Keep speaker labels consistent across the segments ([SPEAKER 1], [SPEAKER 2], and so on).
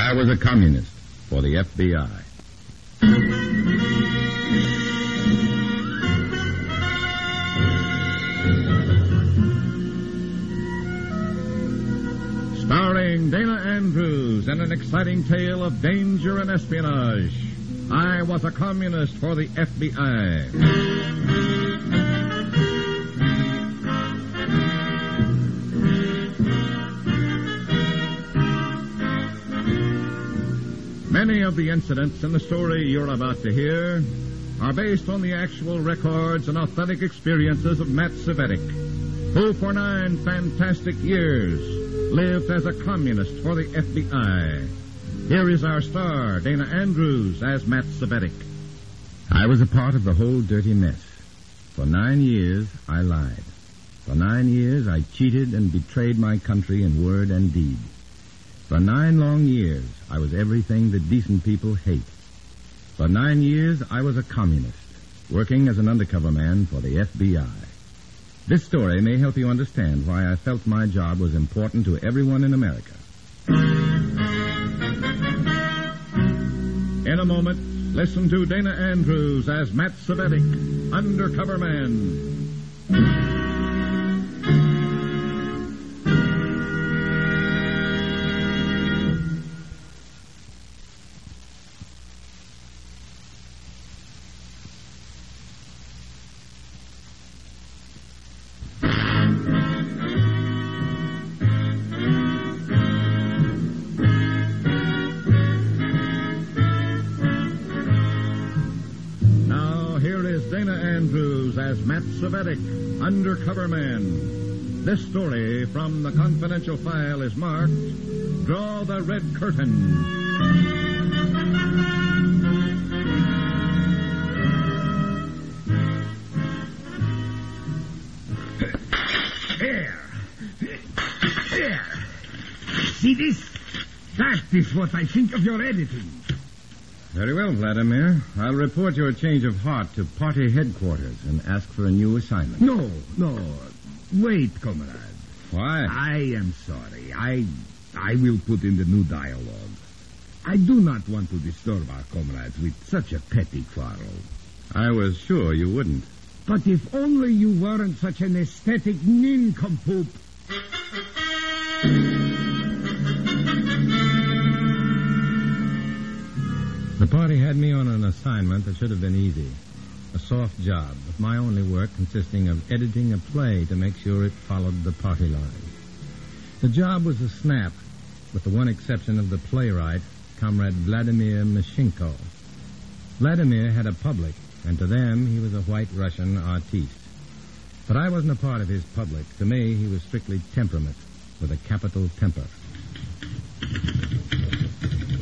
[SPEAKER 1] I was a communist for the FBI. Starring Dana Andrews in an exciting tale of danger and espionage. I was a communist for the FBI. Many of the incidents in the story you're about to hear are based on the actual records and authentic experiences of Matt Cvetic, who for 9 fantastic years lived as a communist for the FBI. Here is our star, Dana Andrews, as Matt Cvetic. I was a part of the whole dirty mess. For 9 years, I lied. For 9 years, I cheated and betrayed my country in word and deed. For 9 long years, I was everything that decent people hate. For 9 years, I was a communist, working as an undercover man for the FBI. This story may help you understand why I felt my job was important to everyone in America. In a moment, listen to Dana Andrews as Matt Cvetic, undercover man. As Matt Cvetic, undercover man. This story from the confidential file is marked, Draw the Red Curtain.
[SPEAKER 2] There. See this? That is what I think of your editing.
[SPEAKER 1] Very well, Vladimir. I'll report your change of heart to party headquarters and ask for a new assignment.
[SPEAKER 2] No. Wait, comrade.
[SPEAKER 1] Why?
[SPEAKER 2] I am sorry. I will put in the new dialogue. I do not want to disturb our comrades with such a petty quarrel.
[SPEAKER 1] I was sure you wouldn't.
[SPEAKER 2] But if only you weren't such an aesthetic nincompoop.
[SPEAKER 3] The party had me on an assignment that should have been easy. A soft job, with my only work consisting of editing a play to make sure it followed the party line. The job was a snap, with the one exception of the playwright, Comrade Vladimir Mashenko. Vladimir had a public, and to them he was a white Russian artiste. But I wasn't a part of his public. To me, he was strictly temperament, with a capital temper.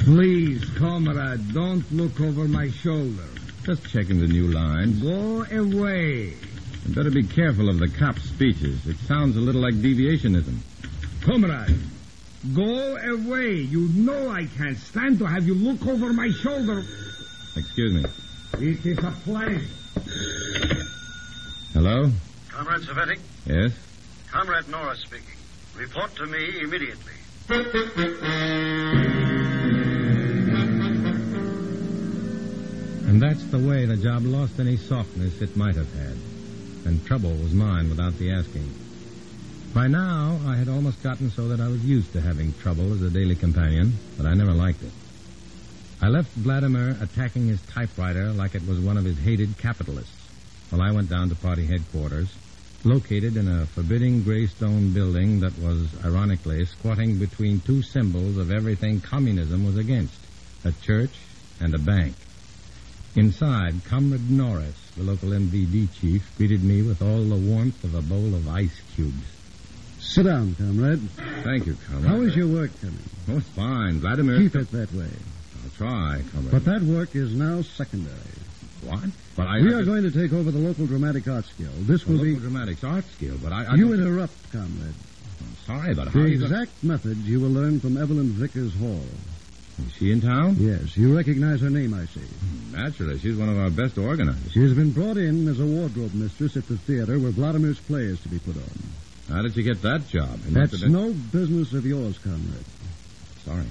[SPEAKER 2] Please, comrade, don't look over my shoulder.
[SPEAKER 1] Just checking the new lines.
[SPEAKER 2] Go away.
[SPEAKER 1] You'd better be careful of the cop's speeches. It sounds a little like deviationism.
[SPEAKER 2] Comrade, go away. You know I can't stand to have you look over my shoulder.
[SPEAKER 1] Excuse me.
[SPEAKER 2] It is a pleasure.
[SPEAKER 1] Hello?
[SPEAKER 4] Comrade Cvetic?
[SPEAKER 1] Yes?
[SPEAKER 4] Comrade Norris speaking. Report to me immediately.
[SPEAKER 3] And that's the way the job lost any softness it might have had. And trouble was mine without the asking. By now, I had almost gotten so that I was used to having trouble as a daily companion, but I never liked it. I left Vladimir attacking his typewriter like it was one of his hated capitalists, while I went down to party headquarters, located in a forbidding gray stone building that was, ironically, squatting between 2 symbols of everything communism was against, a church and a bank. Inside, Comrade Norris, the local MVD chief, greeted me with all the warmth of a bowl of ice cubes.
[SPEAKER 5] Sit down, comrade.
[SPEAKER 1] Thank you, comrade.
[SPEAKER 5] How is your work coming?
[SPEAKER 1] Oh, it's fine. Vladimir...
[SPEAKER 5] Keep it that way.
[SPEAKER 1] I'll try, comrade.
[SPEAKER 5] But that work is now secondary.
[SPEAKER 1] What? But
[SPEAKER 5] we are going to take over the local dramatic arts guild. This will be...
[SPEAKER 1] Local dramatics arts guild, but I
[SPEAKER 5] You interrupt, comrade.
[SPEAKER 1] I'm sorry, but how...
[SPEAKER 5] The exact methods you will learn from Evelyn Vickers Hall.
[SPEAKER 1] Is she in town?
[SPEAKER 5] Yes. You recognize her name, I see.
[SPEAKER 1] Naturally. She's one of our best organizers.
[SPEAKER 5] She has been brought in as a wardrobe mistress at the theater where Vladimir's play is to be put on.
[SPEAKER 1] How did you get that job?
[SPEAKER 5] That's no business of yours, comrade.
[SPEAKER 1] Sorry.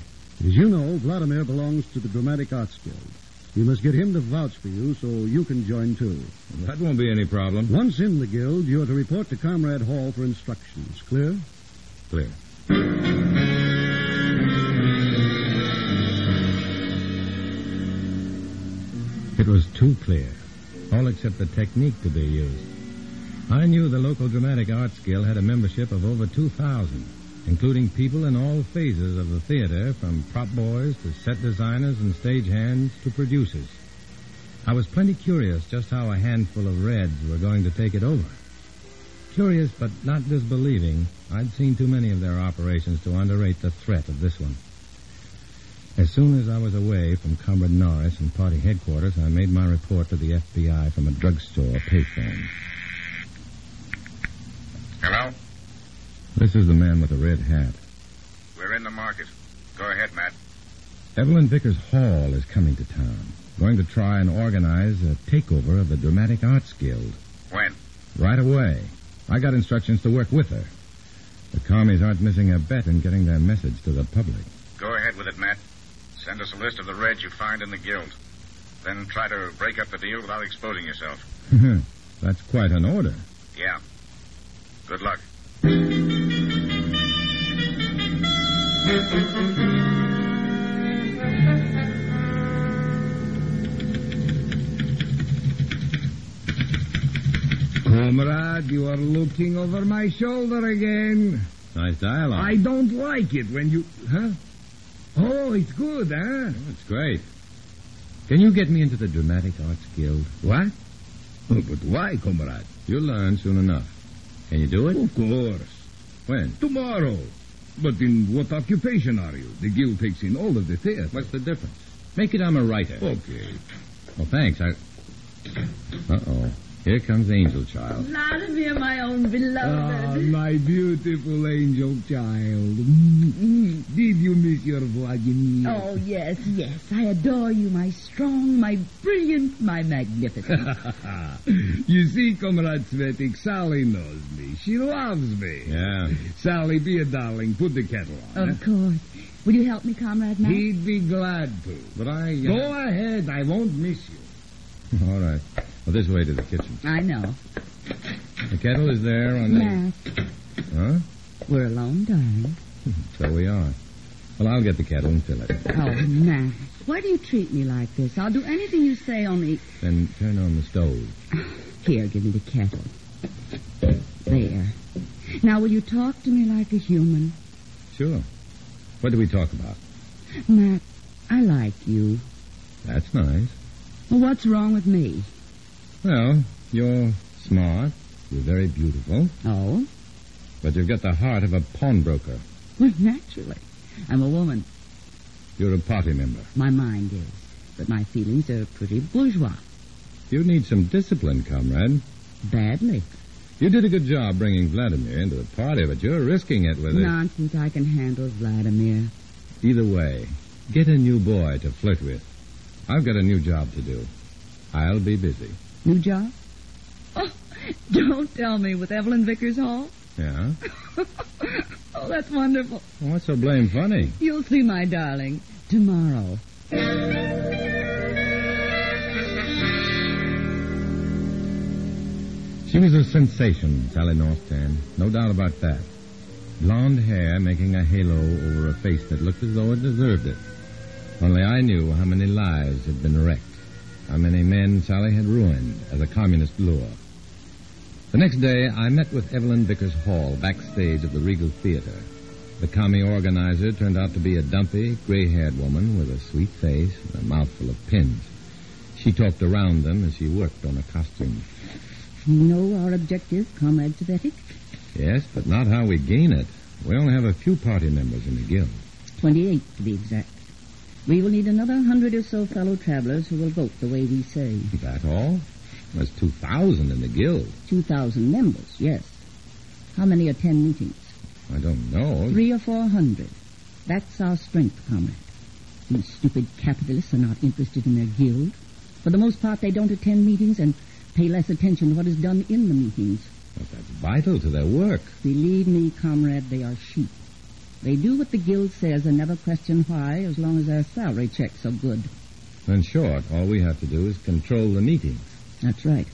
[SPEAKER 5] As you know, Vladimir belongs to the Dramatic Arts Guild. You must get him to vouch for you so you can join, too.
[SPEAKER 3] That won't be any problem.
[SPEAKER 5] Once in the guild, you are to report to Comrade Hall for instructions. Clear?
[SPEAKER 3] Clear. It was too clear, all except the technique to be used. I knew the local Dramatic Arts Guild had a membership of over 2,000, including people in all phases of the theater, from prop boys to set designers and stage hands to producers. I was plenty curious just how a handful of Reds were going to take it over. Curious but not disbelieving, I'd seen too many of their operations to underrate the threat of this one. As soon as I was away from Comrade Norris and party headquarters, I made my report to the FBI from a drugstore payphone.
[SPEAKER 1] Hello?
[SPEAKER 3] This is the man with the red hat.
[SPEAKER 1] We're in the market. Go ahead, Matt.
[SPEAKER 3] Evelyn Vickers Hall is coming to town, going to try and organize a takeover of the Dramatic Arts Guild.
[SPEAKER 1] When?
[SPEAKER 3] Right away. I got instructions to work with her. The commies aren't missing a bet in getting their message to the public.
[SPEAKER 1] Go ahead with it, Matt. Send us a list of the Reds you find in the guild. Then try to break up the deal without exposing yourself.
[SPEAKER 3] That's quite an order.
[SPEAKER 1] Yeah. Good luck.
[SPEAKER 2] Comrade, you are looking over my shoulder again.
[SPEAKER 3] Nice dialogue.
[SPEAKER 2] I don't like it when you... Huh? Oh, it's good, huh?
[SPEAKER 3] Oh, it's great. Can you get me into the Dramatic Arts Guild?
[SPEAKER 2] What? Oh, but why, comrade?
[SPEAKER 3] You'll learn soon enough. Can you do it?
[SPEAKER 2] Of course.
[SPEAKER 3] When?
[SPEAKER 2] Tomorrow. But in what occupation are you? The guild takes in all of the theater.
[SPEAKER 3] What's the difference? Make it I'm a writer.
[SPEAKER 2] Okay.
[SPEAKER 3] Well, thanks. Uh-oh. Here comes Angel Child.
[SPEAKER 6] Vladimir, my own beloved.
[SPEAKER 2] Ah, my beautiful angel child. Did you miss your Vladimir?
[SPEAKER 6] Oh, yes, yes. I adore you, my strong, my brilliant, my magnificent.
[SPEAKER 2] You see, Comrade Cvetic, Sally knows me. She loves me.
[SPEAKER 3] Yeah.
[SPEAKER 2] Sally, be a darling. Put the kettle on.
[SPEAKER 6] Of course. Will you help me, Comrade Matt?
[SPEAKER 2] He'd be glad to.
[SPEAKER 3] But I...
[SPEAKER 2] Go ahead. I won't miss you.
[SPEAKER 3] All right. Well, this way to the kitchen.
[SPEAKER 6] I know.
[SPEAKER 3] The kettle is there on the...
[SPEAKER 6] Matt,
[SPEAKER 3] Huh?
[SPEAKER 6] we're alone, darling.
[SPEAKER 3] So we are. Well, I'll get the kettle and fill it.
[SPEAKER 6] Oh, Matt, why do you treat me like this? I'll do anything you say, only...
[SPEAKER 3] Then turn on the stove.
[SPEAKER 6] Here, give me the kettle. There. Now, will you talk to me like a human?
[SPEAKER 3] Sure. What do we talk about?
[SPEAKER 6] Matt, I like you.
[SPEAKER 3] That's nice.
[SPEAKER 6] Well, what's wrong with me?
[SPEAKER 3] Well, you're smart. You're very beautiful.
[SPEAKER 6] Oh?
[SPEAKER 3] But you've got the heart of a pawnbroker.
[SPEAKER 6] Well, naturally. I'm a woman.
[SPEAKER 3] You're a party member.
[SPEAKER 6] My mind is. But my feelings are pretty bourgeois.
[SPEAKER 3] You need some discipline, comrade.
[SPEAKER 6] Badly.
[SPEAKER 3] You did a good job bringing Vladimir into the party, but you're risking it with it.
[SPEAKER 6] Nonsense. I can handle Vladimir.
[SPEAKER 3] Either way, get a new boy to flirt with. I've got a new job to do. I'll be busy.
[SPEAKER 6] New job? Oh, don't tell me, with Evelyn Vickers Hall?
[SPEAKER 3] Yeah?
[SPEAKER 6] Oh, that's wonderful.
[SPEAKER 3] Well, what's so blame funny?
[SPEAKER 6] You'll see, my darling, tomorrow.
[SPEAKER 3] She was a sensation, Sally Northtan. No doubt about that. Blonde hair making a halo over a face that looked as though it deserved it. Only I knew how many lives had been wrecked, how many men Sally had ruined as a communist lure. The next day, I met with Evelyn Vickers Hall backstage of the Regal Theater. The commie organizer turned out to be a dumpy, gray-haired woman with a sweet face and a mouthful of pins. She talked around them as she worked on a costume.
[SPEAKER 6] You know our objective, Comrade Cvetic?
[SPEAKER 3] Yes, but not how we gain it. We only have a few party members in the guild.
[SPEAKER 6] 28, to be exact. We will need another 100 or so fellow travelers who will vote the way we say.
[SPEAKER 3] Is that all? There's 2,000 in the guild.
[SPEAKER 6] 2,000 members, yes. How many attend meetings?
[SPEAKER 3] I don't know.
[SPEAKER 6] 300 or 400. That's our strength, Comrade. These stupid capitalists are not interested in their guild. For the most part, they don't attend meetings and pay less attention to what is done in the meetings.
[SPEAKER 3] But that's vital to their work.
[SPEAKER 6] Believe me, Comrade, they are sheep. They do what the guild says and never question why, as long as their salary checks are good.
[SPEAKER 3] In short, all we have to do is control the meetings.
[SPEAKER 6] That's right.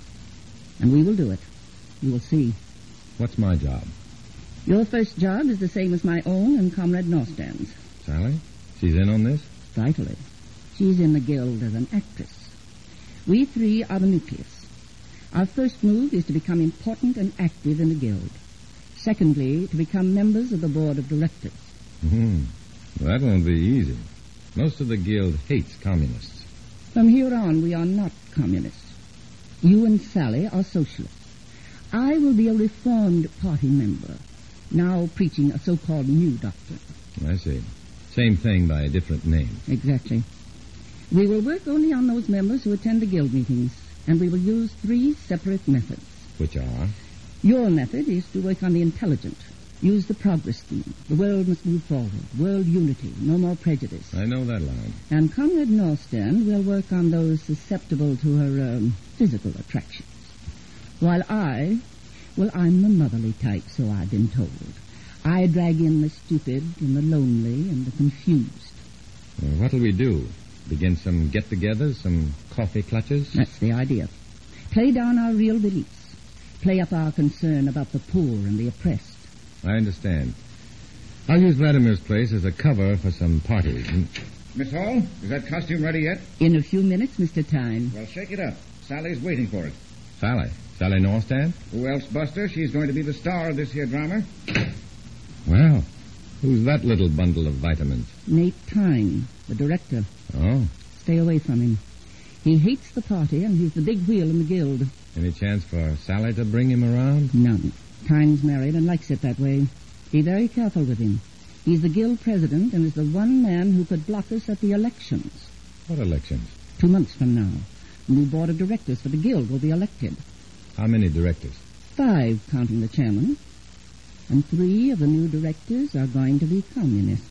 [SPEAKER 6] And we will do it. You will see.
[SPEAKER 3] What's my job?
[SPEAKER 6] Your first job is the same as my own and Comrade Norstand's.
[SPEAKER 3] Sally? She's in on this?
[SPEAKER 6] Vitally. She's in the guild as an actress. We three are the nucleus. Our first move is to become important and active in the guild. Secondly, to become members of the board of directors.
[SPEAKER 3] That won't be easy. Most of the guild hates communists.
[SPEAKER 6] From here on, we are not communists. You and Sally are socialists. I will be a reformed party member, now preaching a so-called new doctrine.
[SPEAKER 3] I see. Same thing by a different name.
[SPEAKER 6] Exactly. We will work only on those members who attend the guild meetings, and we will use 3 separate methods.
[SPEAKER 3] Which are?
[SPEAKER 6] Your method is to work on the intelligent. Use the progress theme. The world must move forward. World unity. No more prejudice.
[SPEAKER 3] I know that line.
[SPEAKER 6] And Comrade Norstand will work on those susceptible to her physical attractions. While I'm the motherly type, so I've been told. I drag in the stupid and the lonely and the confused.
[SPEAKER 3] What'll we do? Begin some get-togethers, some coffee clutches?
[SPEAKER 6] That's the idea. Play down our real beliefs. Play up our concern about the poor and the oppressed.
[SPEAKER 3] I understand. I'll use Vladimir's place as a cover for some parties.
[SPEAKER 1] Miss Hall, is that costume ready yet?
[SPEAKER 6] In a few minutes, Mr. Tyne.
[SPEAKER 1] Well, shake it up. Sally's waiting for it.
[SPEAKER 3] Sally? Sally Norstand?
[SPEAKER 1] Who else, Buster? She's going to be the star of this here drama.
[SPEAKER 3] Well, who's that little bundle of vitamins?
[SPEAKER 6] Nate Tyne, the director.
[SPEAKER 3] Oh.
[SPEAKER 6] Stay away from him. He hates the party, and he's the big wheel in the guild.
[SPEAKER 3] Any chance for Sally to bring him around?
[SPEAKER 6] None. Tyne's married and likes it that way. Be very careful with him. He's the guild president and is the one man who could block us at the elections.
[SPEAKER 3] What elections?
[SPEAKER 6] 2 months from now. The new board of directors for the guild will be elected.
[SPEAKER 3] How many directors?
[SPEAKER 6] 5, counting the chairman. And 3 of the new directors are going to be communists.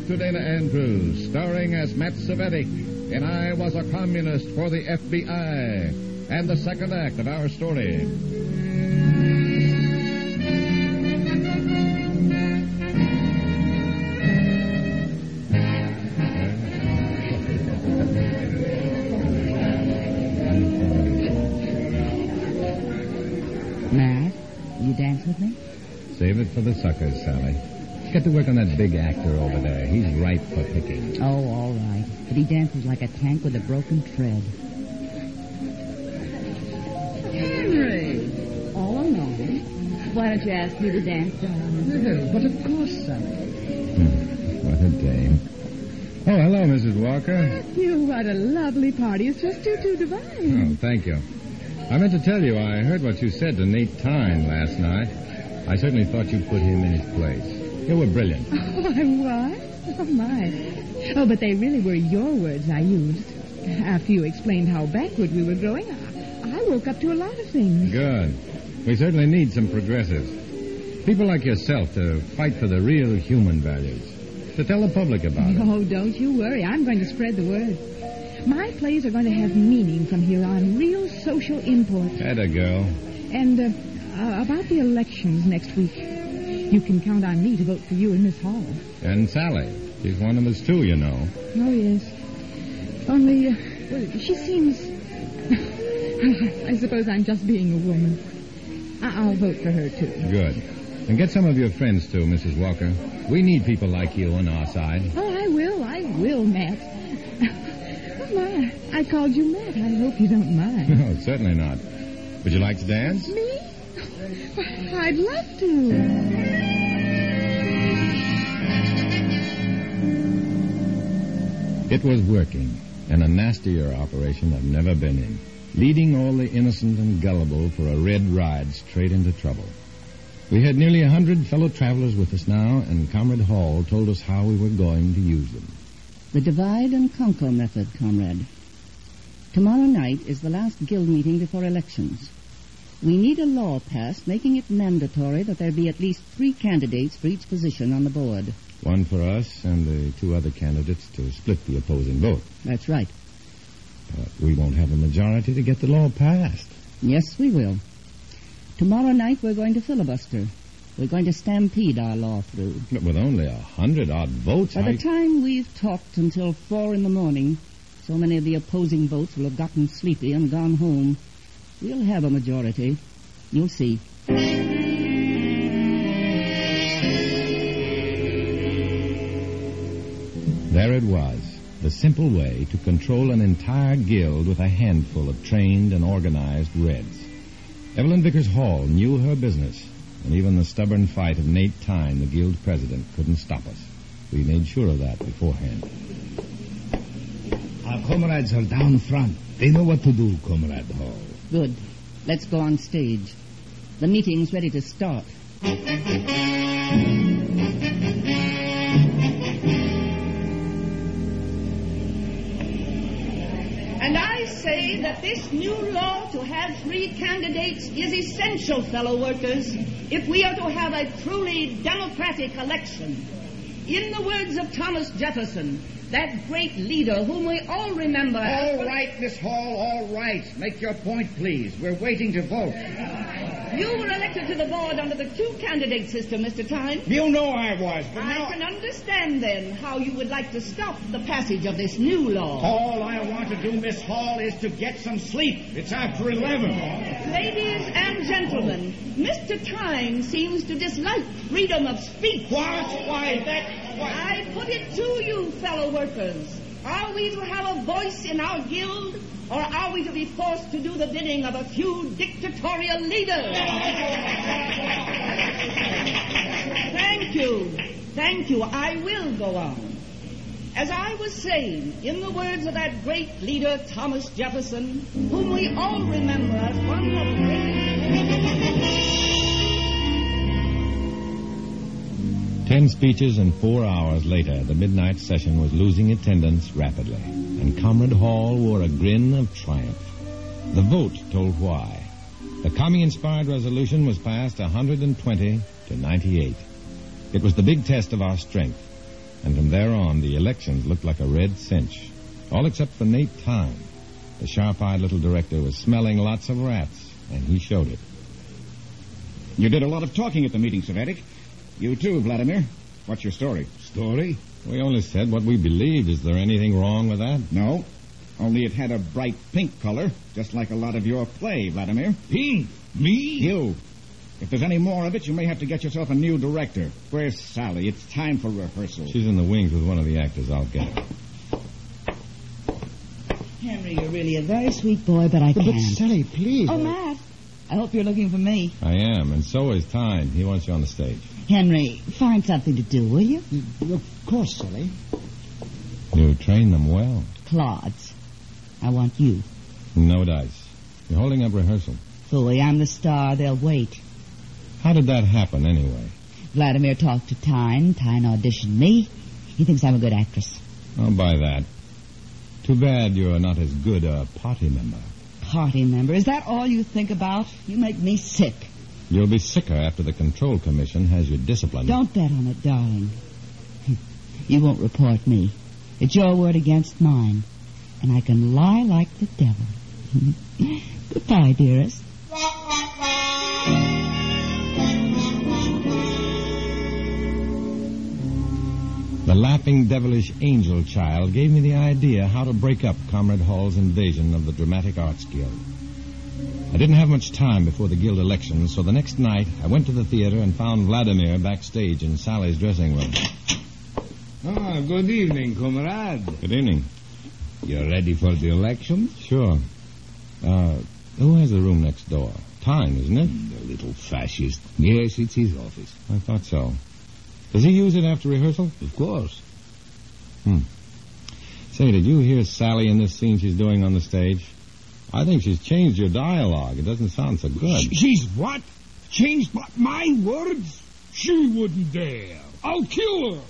[SPEAKER 1] To Dana Andrews, starring as Matt Cvetic in I Was a Communist for the FBI, and the second act of our story.
[SPEAKER 6] Matt, will you dance with me?
[SPEAKER 3] Save it for the suckers, Sally. Get to work on that big actor over there. He's ripe for picking.
[SPEAKER 6] Oh, all right. But he dances like a tank with a broken tread. Henry! All alone? Why don't you ask me to dance, darling?
[SPEAKER 5] Well, but of course, Sally.
[SPEAKER 3] What a dame. Oh, hello, Mrs. Walker.
[SPEAKER 7] You, what a lovely party. It's just too divine.
[SPEAKER 3] Oh, thank you. I meant to tell you, I heard what you said to Nate Tyne last night. I certainly thought you'd put him in his place. You were brilliant.
[SPEAKER 7] Oh, I was? Oh, my. Oh, but they really were your words I used. After you explained how backward we were growing, I woke up to a lot of things.
[SPEAKER 3] Good. We certainly need some progressives. People like yourself to fight for the real human values. To tell the public about it.
[SPEAKER 7] Oh, don't you worry. I'm going to spread the word. My plays are going to have meaning from here on, real social import.
[SPEAKER 3] Atta girl.
[SPEAKER 7] And about the elections next week. You can count on me to vote for you and Miss Hall.
[SPEAKER 3] And Sally. She's one of us, too, you know.
[SPEAKER 7] Oh, yes. Only, well, she seems... I suppose I'm just being a woman. I'll vote for her, too.
[SPEAKER 3] Good. And get some of your friends, too, Mrs. Walker. We need people like you on our side.
[SPEAKER 7] Oh, I will, Matt. Oh, my, I called you Matt. I hope you don't mind.
[SPEAKER 3] No, certainly not. Would you like to dance?
[SPEAKER 7] Me? I'd love to.
[SPEAKER 3] It was working, and a nastier operation I've never been in, leading all the innocent and gullible for a red ride straight into trouble. We had nearly 100 fellow travelers with us now, and Comrade Hall told us how we were going to use them.
[SPEAKER 6] The divide and conquer method, comrade. Tomorrow night is the last guild meeting before elections. We need a law passed making it mandatory that there be at least 3 candidates for each position on the board.
[SPEAKER 3] One for us and the 2 other candidates to split the opposing vote.
[SPEAKER 6] That's right.
[SPEAKER 3] But we won't have a majority to get the law passed.
[SPEAKER 6] Yes, we will. Tomorrow night we're going to filibuster. We're going to stampede our law through.
[SPEAKER 3] But with only 100-odd votes,
[SPEAKER 6] By the time we've talked until 4 in the morning, so many of the opposing votes will have gotten sleepy and gone home. We'll have a majority. You'll see.
[SPEAKER 3] There it was, the simple way to control an entire guild with a handful of trained and organized Reds. Evelyn Vickers Hall knew her business, and even the stubborn fight of Nate Tyne, the guild president, couldn't stop us. We made sure of that beforehand.
[SPEAKER 2] Our comrades are down front. They know what to do, Comrade Hall.
[SPEAKER 6] Good. Let's go on stage. The meeting's ready to start. And I say that this new law to have 3 candidates is essential, fellow workers, if we are to have a truly democratic election. In the words of Thomas Jefferson, that great leader whom we all remember...
[SPEAKER 8] All right, Miss Hall, all right. Make your point, please. We're waiting to vote.
[SPEAKER 6] You were elected to the board under the 2-candidate system, Mr. Tyne.
[SPEAKER 8] You know I was, but now...
[SPEAKER 6] I can understand, then, how you would like to stop the passage of this new law.
[SPEAKER 8] All I want to do, Miss Hall, is to get some sleep. It's after 11.
[SPEAKER 6] Ladies and gentlemen, Mr. Tyne seems to dislike freedom of speech.
[SPEAKER 8] What? Why, that... What?
[SPEAKER 6] I put it to you, fellow workers. Are we to have a voice in our guild, or are we to be forced to do the bidding of a few dictatorial leaders? Thank you. Thank you. I will go on. As I was saying, in the words of that great leader, Thomas Jefferson, whom we all remember as one of the greatest...
[SPEAKER 3] 10 speeches and 4 hours later, the midnight session was losing attendance rapidly, and Comrade Hall wore a grin of triumph. The vote told why. The commie-inspired resolution was passed 120 to 98. It was the big test of our strength, and from there on, the elections looked like a red cinch. All except for Nate Tyne. The sharp-eyed little director was smelling lots of rats, and he showed it.
[SPEAKER 8] You did a lot of talking at the meeting, Cvetic. You too, Vladimir. What's your story?
[SPEAKER 2] Story?
[SPEAKER 3] We only said what we believed. Is there anything wrong with that?
[SPEAKER 8] No. Only it had a bright pink color, just like a lot of your play, Vladimir.
[SPEAKER 2] Pink? Me?
[SPEAKER 8] You. If there's any more of it, you may have to get yourself a new director. Where's Sally? It's time for rehearsal.
[SPEAKER 3] She's in the wings with one of the actors. I'll get her.
[SPEAKER 9] Henry, you're really a very sweet boy, but I can't.
[SPEAKER 2] But Sally, please.
[SPEAKER 9] Oh, Matt, I hope you're looking for me.
[SPEAKER 3] I am, and so is Tyne. He wants you on the stage.
[SPEAKER 9] Henry, find something to do, will you?
[SPEAKER 2] Of course, Sally.
[SPEAKER 3] You train them well.
[SPEAKER 9] Clods. I want you.
[SPEAKER 3] No dice. You're holding up rehearsal.
[SPEAKER 9] Phooey, I'm the star. They'll wait.
[SPEAKER 3] How did that happen, anyway?
[SPEAKER 9] Vladimir talked to Tyne. Tyne auditioned me. He thinks I'm a good actress.
[SPEAKER 3] I'll buy that. Too bad you're not as good a party member.
[SPEAKER 9] Party member? Is that all you think about? You make me sick.
[SPEAKER 3] You'll be sicker after the Control Commission has you disciplined.
[SPEAKER 9] Don't bet on it, darling. You won't report me. It's your word against mine. And I can lie like the devil. Goodbye, dearest.
[SPEAKER 3] The laughing, devilish angel child gave me the idea how to break up Comrade Hall's invasion of the Dramatic Arts Guild. I didn't have much time before the guild election, so the next night I went to the theater and found Vladimir backstage in Sally's dressing room.
[SPEAKER 2] Ah, good evening, comrade.
[SPEAKER 3] Good evening.
[SPEAKER 2] You're ready for the election?
[SPEAKER 3] Sure. Who has the room next door? Tyne, isn't it?
[SPEAKER 2] The little fascist. Yes, it's his office.
[SPEAKER 3] I thought so. Does he use it after rehearsal?
[SPEAKER 2] Of course.
[SPEAKER 3] Say, Say, did you hear Sally in this scene she's doing on the stage? I think she's changed your dialogue. It doesn't sound so good.
[SPEAKER 2] She's what? Changed my words? She wouldn't dare. I'll kill her.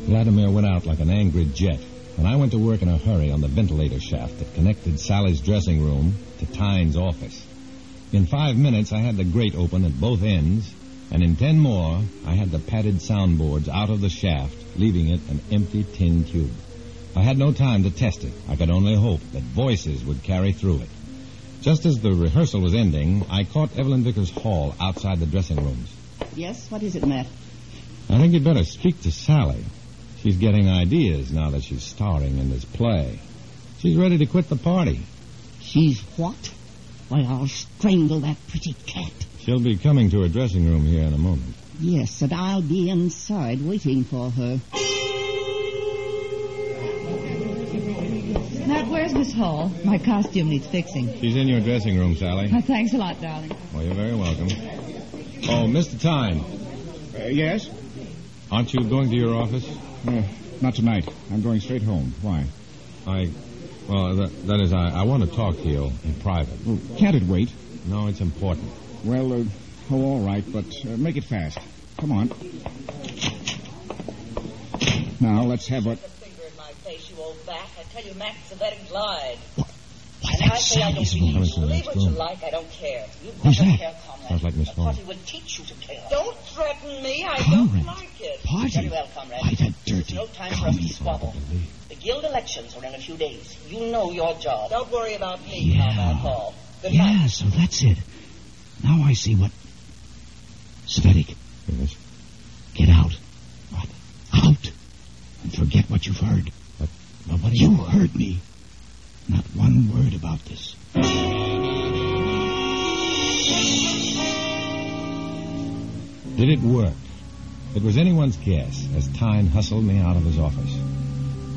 [SPEAKER 3] Vladimir went out like an angry jet, and I went to work in a hurry on the ventilator shaft that connected Sally's dressing room to Tyne's office. In 5 minutes, I had the grate open at both ends, and in 10 more, I had the padded soundboards out of the shaft, leaving it an empty tin tube. I had no time to test it. I could only hope that voices would carry through it. Just as the rehearsal was ending, I caught Evelyn Vickers Hall outside the dressing rooms.
[SPEAKER 6] Yes, what is it, Matt?
[SPEAKER 3] I think you'd better speak to Sally. She's getting ideas now that she's starring in this play. She's ready to quit the party.
[SPEAKER 6] She's what? Why, I'll strangle that pretty cat.
[SPEAKER 3] She'll be coming to her dressing room here in a moment.
[SPEAKER 6] Yes, and I'll be inside waiting for her.
[SPEAKER 7] Matt, where's Miss Hall? My costume needs fixing.
[SPEAKER 3] She's in your dressing room, Sally.
[SPEAKER 7] Thanks a lot, darling.
[SPEAKER 3] Well, you're very welcome. Oh, Mr. Tyne.
[SPEAKER 8] Yes?
[SPEAKER 3] Aren't you going to your office?
[SPEAKER 8] Not tonight. I'm going straight home. Why?
[SPEAKER 3] I want to talk to you in private.
[SPEAKER 8] Well, can't it wait?
[SPEAKER 3] No, it's important.
[SPEAKER 8] Well, all right, but make it fast. Come on. Now, let's have what...
[SPEAKER 10] Put a finger in my face, you old bat. I tell you, Max Cvetic lied.
[SPEAKER 2] Why,
[SPEAKER 10] And I
[SPEAKER 2] that's
[SPEAKER 10] say I don't
[SPEAKER 2] Sally's
[SPEAKER 10] believe
[SPEAKER 2] voice.
[SPEAKER 10] you. Believe what you like, I don't care. You
[SPEAKER 2] Who's
[SPEAKER 10] don't
[SPEAKER 2] that?
[SPEAKER 10] care, comrade.
[SPEAKER 3] Sounds like Miss
[SPEAKER 10] The
[SPEAKER 3] Hall.
[SPEAKER 10] party would teach you to kill. Don't threaten me. I
[SPEAKER 2] Comrade.
[SPEAKER 10] don't like it.
[SPEAKER 2] Party?
[SPEAKER 10] Very well, comrade.
[SPEAKER 2] Why, that dirty
[SPEAKER 10] There's no time for us to
[SPEAKER 2] commie.
[SPEAKER 10] squabble. The guild elections are in a few days. You know your job. Don't worry about me,
[SPEAKER 2] Yeah.
[SPEAKER 10] Comrade Hall. Good
[SPEAKER 2] Yeah,
[SPEAKER 10] night.
[SPEAKER 2] so that's it. Now I see what... Cvetic,
[SPEAKER 3] Yes?
[SPEAKER 2] get out. What? Out. And forget what you've heard.
[SPEAKER 3] But what do
[SPEAKER 2] You heard me. Not one word about this.
[SPEAKER 3] Did it work? It was anyone's guess as Tyne hustled me out of his office.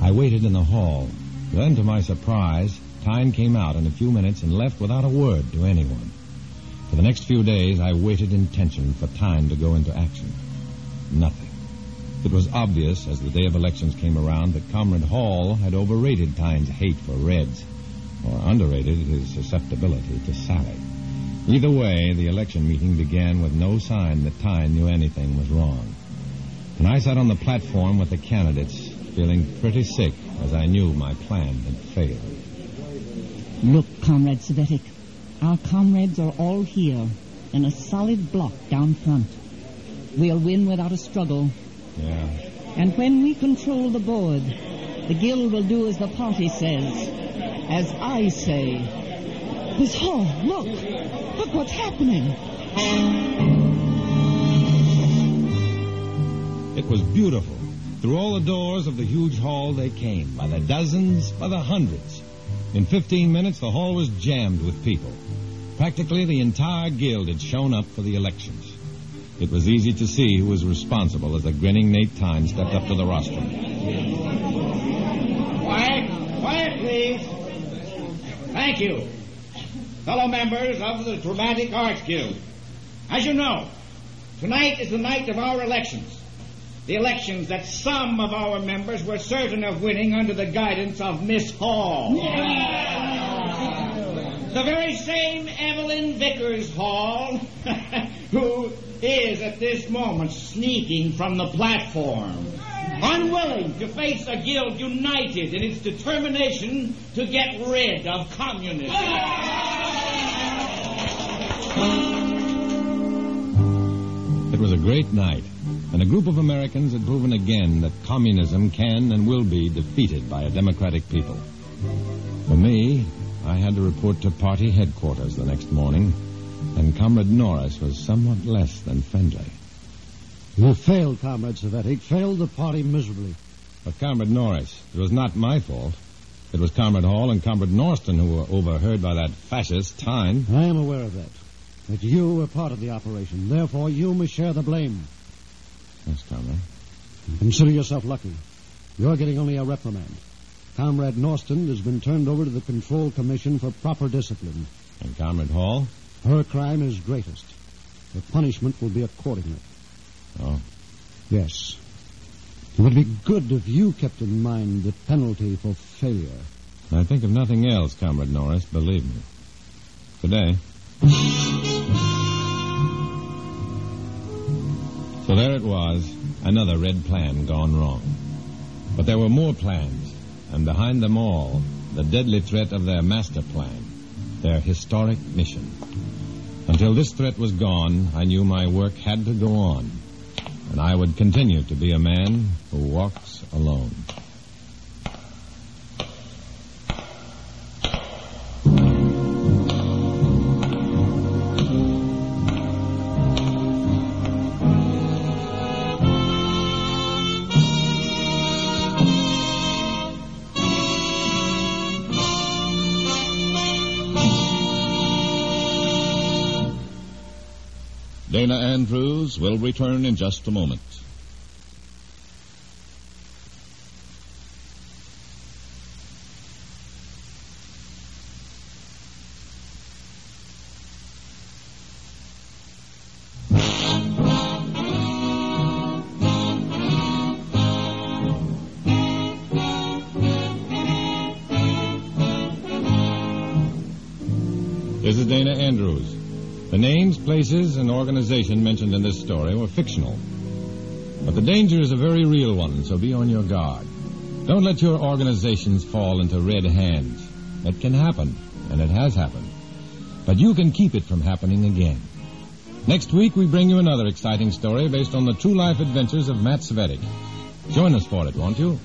[SPEAKER 3] I waited in the hall. Then, to my surprise, Tyne came out in a few minutes and left without a word to anyone. For the next few days, I waited in tension for Tyne to go into action. Nothing. It was obvious as the day of elections came around that Comrade Hall had overrated Tyne's hate for Reds, or underrated his susceptibility to Sally. Either way, the election meeting began with no sign that Tyne knew anything was wrong. And I sat on the platform with the candidates, feeling pretty sick as I knew my plan had failed.
[SPEAKER 6] Look, Comrade Cvetic, our comrades are all here in a solid block down front. We'll win without a struggle.
[SPEAKER 3] Yeah.
[SPEAKER 6] And when we control the board, the guild will do as the party says, as I say. Miss Hall, look! Look what's happening!
[SPEAKER 3] It was beautiful. Through all the doors of the huge hall they came, by the dozens, by the hundreds. In 15 minutes, the hall was jammed with people. Practically the entire guild had shown up for the elections. It was easy to see who was responsible as the grinning Nate Tyne stepped up to the rostrum.
[SPEAKER 8] Quiet, please. Thank you. Fellow members of the Dramatic Arts Guild. As you know, tonight is the night of our elections. The elections that some of our members were certain of winning under the guidance of Miss Hall. The very same Evelyn Vickers Hall who is at this moment sneaking from the platform, unwilling to face a guild united in its determination to get rid of communism.
[SPEAKER 3] It was a great night, and a group of Americans had proven again that communism can and will be defeated by a democratic people. For me, I had to report to party headquarters the next morning, and Comrade Norris was somewhat less than friendly.
[SPEAKER 5] You failed, Comrade Cvetic. Failed the party miserably.
[SPEAKER 3] But Comrade Norris, it was not my fault. It was Comrade Hall and Comrade Norston who were overheard by that fascist Tyne.
[SPEAKER 5] I am aware of that. But you were part of the operation. Therefore, you must share the blame.
[SPEAKER 3] Yes, Comrade.
[SPEAKER 5] Consider yourself lucky. You're getting only a reprimand. Comrade Norston has been turned over to the Control Commission for proper discipline.
[SPEAKER 3] And Comrade Hall?
[SPEAKER 5] Her crime is greatest. The punishment will be accordingly.
[SPEAKER 3] Oh.
[SPEAKER 5] Yes. It would be good if you kept in mind the penalty for failure.
[SPEAKER 3] I think of nothing else, Comrade Norris, believe me. Good day. So there it was, another red plan gone wrong. But there were more plans, and behind them all, the deadly threat of their master plan, their historic mission. Until this threat was gone, I knew my work had to go on, and I would continue to be a man who walks alone.
[SPEAKER 1] Dana Andrews will return in just a moment.
[SPEAKER 3] This is Dana Andrews. The names, places, and organization mentioned in this story were fictional. But the danger is a very real one, so be on your guard. Don't let your organizations fall into red hands. It can happen, and it has happened. But you can keep it from happening again. Next week, we bring you another exciting story based on the true life adventures of Matt Cvetic. Join us for it, won't you?